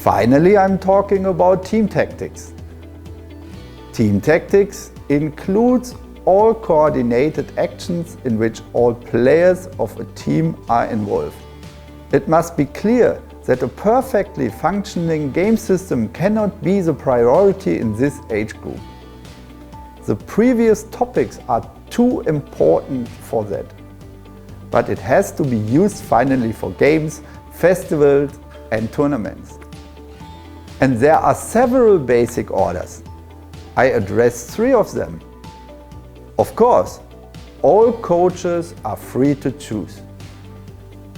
Finally, I'm talking about team tactics. Team tactics includes all coordinated actions in which all players of a team are involved. It must be clear that a perfectly functioning game system cannot be the priority in this age group. The previous topics are too important for that. But it has to be used finally for games, festivals and tournaments. And there are several basic orders. I address 3 of them. Of course, all coaches are free to choose.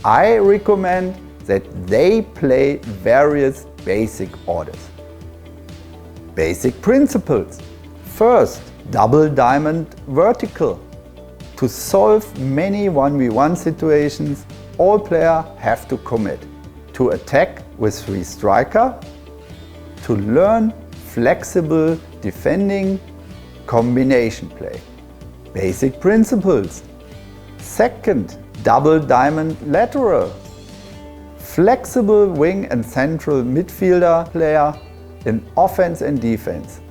I recommend that they play various basic orders. Basic principles. First, double diamond vertical. To solve many 1v1 situations, all players have to commit. To attack with 3 striker. To learn flexible defending, combination play. Basic principles. Second, double diamond lateral. Flexible wing and central midfielder player in offense and defense.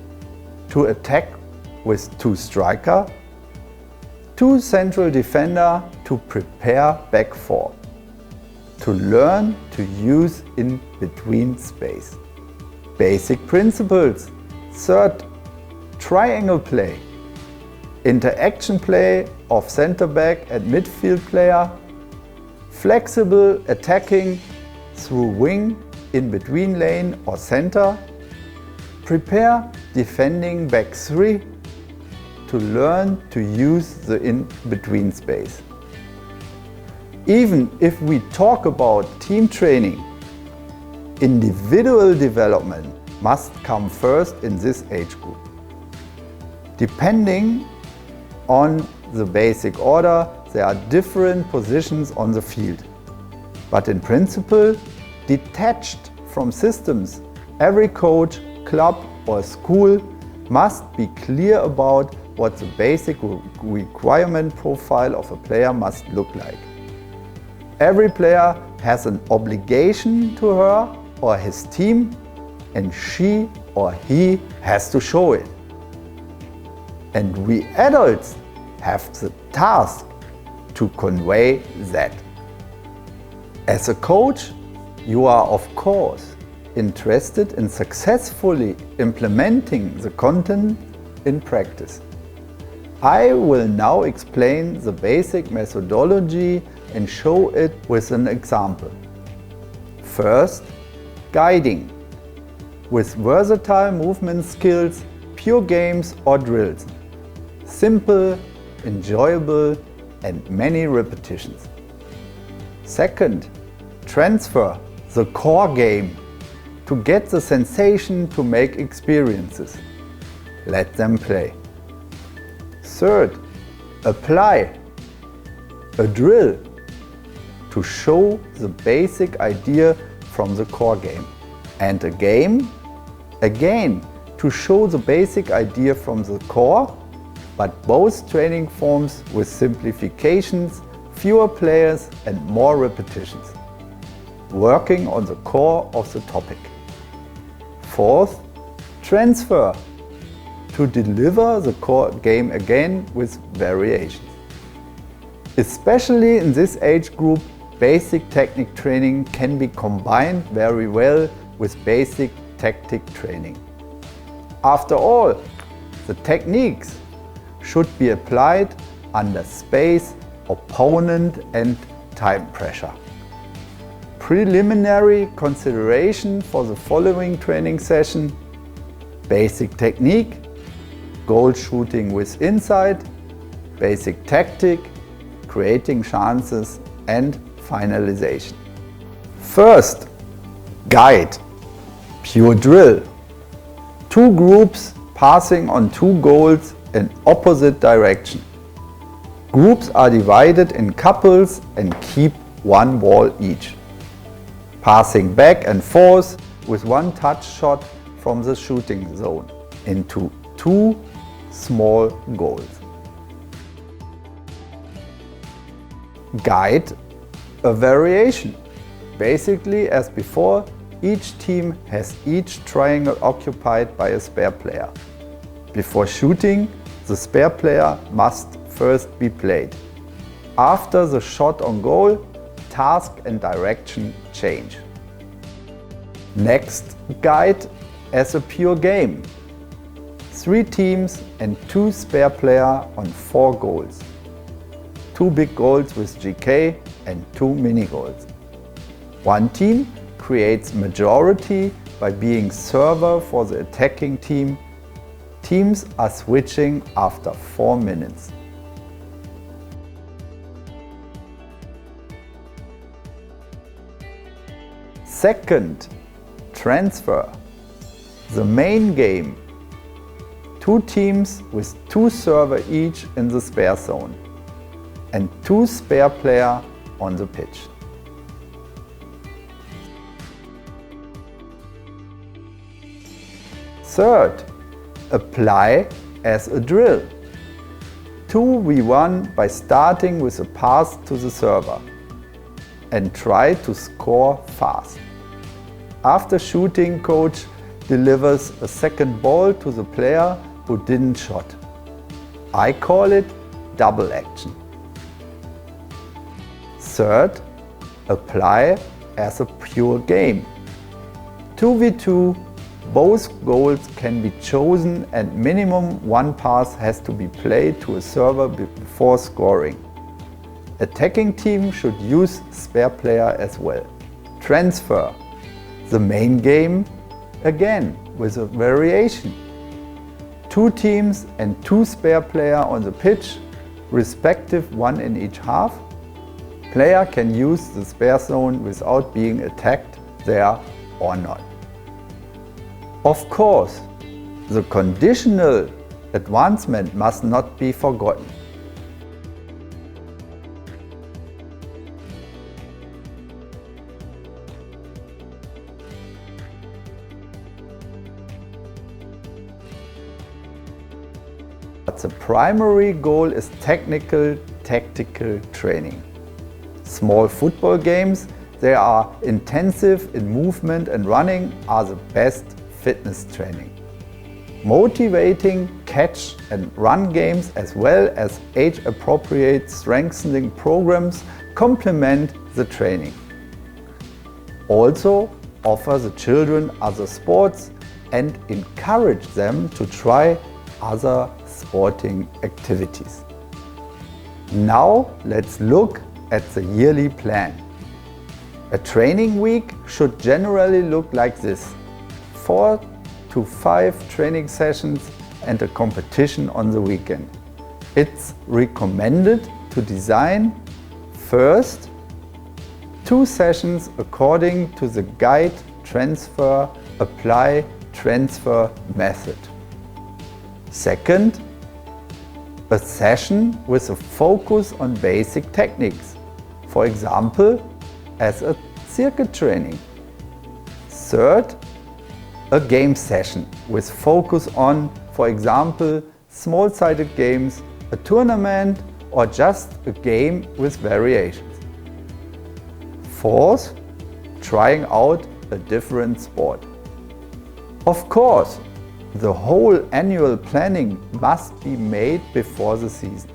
To attack with 2 striker. 2 central defender to prepare back 4. To learn to use in between space. Basic principles. Third, triangle play. Interaction play of center back and midfield player. Flexible attacking through wing, in between lane or center. Prepare defending back 3 to learn to use the in-between space. Even if we talk about team training, individual development must come first in this age group. Depending on the basic order, there are different positions on the field. But in principle, detached from systems, every coach, club or school must be clear about what the basic requirement profile of a player must look like. Every player has an obligation to her or his team, and she or he has to show it. And we adults have the task to convey that. As a coach, you are of course interested in successfully implementing the content in practice. I will now explain the basic methodology and show it with an example. First, guiding. With versatile movement skills, pure games or drills. Simple, enjoyable and many repetitions. Second, transfer, the core game. To get the sensation to make experiences. Let them play. Third, apply, a drill. To show the basic idea from the core game. And a game, again, to show the basic idea from the core, but both training forms with simplifications, fewer players and more repetitions. Working on the core of the topic. Fourth, transfer, to deliver the core game again with variations. Especially in this age group, basic technique training can be combined very well with basic tactic training. After all, the techniques should be applied under space, opponent and time pressure. Preliminary consideration for the following training session: basic technique, goal shooting with inside, basic tactic, creating chances and finalization. First, guide, pure drill. 2 groups passing on 2 goals in opposite direction. Groups are divided in couples and keep 1 ball each. Passing back and forth with 1 touch shot from the shooting zone into 2 small goals. Guide, a variation. Basically, as before, each team has each triangle occupied by a spare player. Before shooting, the spare player must first be played. After the shot on goal, task and direction change. Next, guide as a pure game. 3 teams and 2 spare players on 4 goals. 2 big goals with GK and 2 mini goals. 1 team creates majority by being server for the attacking team. Teams are switching after 4 minutes. Second, transfer. The main game. 2 teams with 2 servers each in the spare zone and 2 spare players on the pitch. Third, apply as a drill. 2v1 by starting with a pass to the server and try to score fast. After shooting, coach delivers a second ball to the player who didn't shot. I call it double action. Third, apply as a pure game. 2v2, both goals can be chosen and minimum 1 pass has to be played to a server before scoring. Attacking team should use spare player as well. Transfer. The main game, again with a variation. 2 teams and 2 spare players on the pitch, respective 1 in each half. Player can use the spare zone without being attacked there or not. Of course, the conditional advancement must not be forgotten. But the primary goal is technical, tactical training. Small football games, they are intensive in movement and running, are the best fitness training. Motivating catch and run games as well as age-appropriate strengthening programs complement the training. Also offer the children other sports and encourage them to try other sporting activities. Now let's look at the yearly plan. A training week should generally look like this: 4 to 5 training sessions and a competition on the weekend. It's recommended to design first 2 sessions according to the guide transfer, apply, transfer method. Second, a session with a focus on basic techniques, for example, as a circuit training. Third, a game session with focus on, for example, small-sided games, a tournament, or just a game with variations. Fourth, trying out a different sport. Of course, the whole annual planning must be made before the season.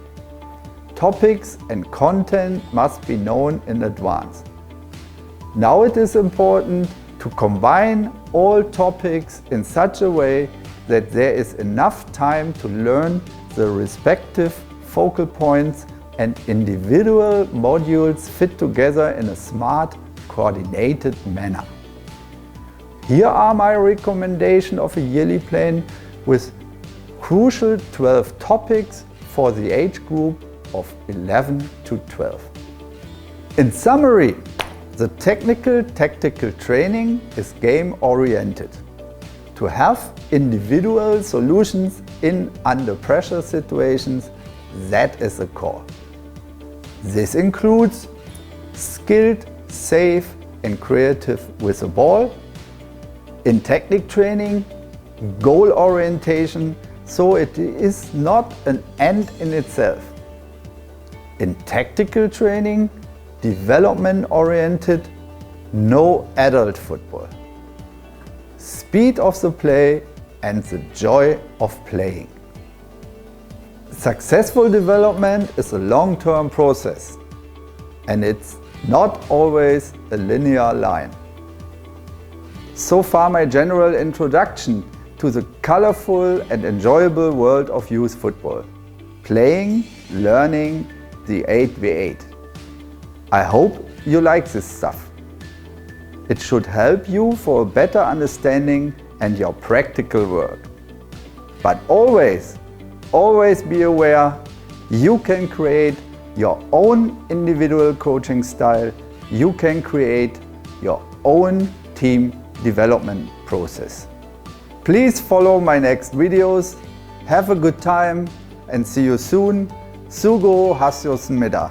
Topics and content must be known in advance. Now it is important to combine all topics in such a way that there is enough time to learn the respective focal points and individual modules fit together in a smart, coordinated manner. Here are my recommendations of a yearly plan with crucial 12 topics for the age group of 11 to 12. In summary, the technical tactical training is game-oriented. To have individual solutions in under pressure situations, that is the core. This includes skilled, safe and creative with the ball. In technique training, goal orientation, so it is not an end in itself. In tactical training, development oriented, no adult football. speed of the play and the joy of playing. Successful development is a long-term process, and it's not always a linear line. So far my general introduction to the colorful and enjoyable world of youth football. Playing, learning, the 8v8. I hope you like this stuff. It should help you for a better understanding and your practical work. But always be aware, you can create your own individual coaching style. You can create your own team development process. Please follow my next videos. Have a good time and see you soon. Sugo Hasyosmida.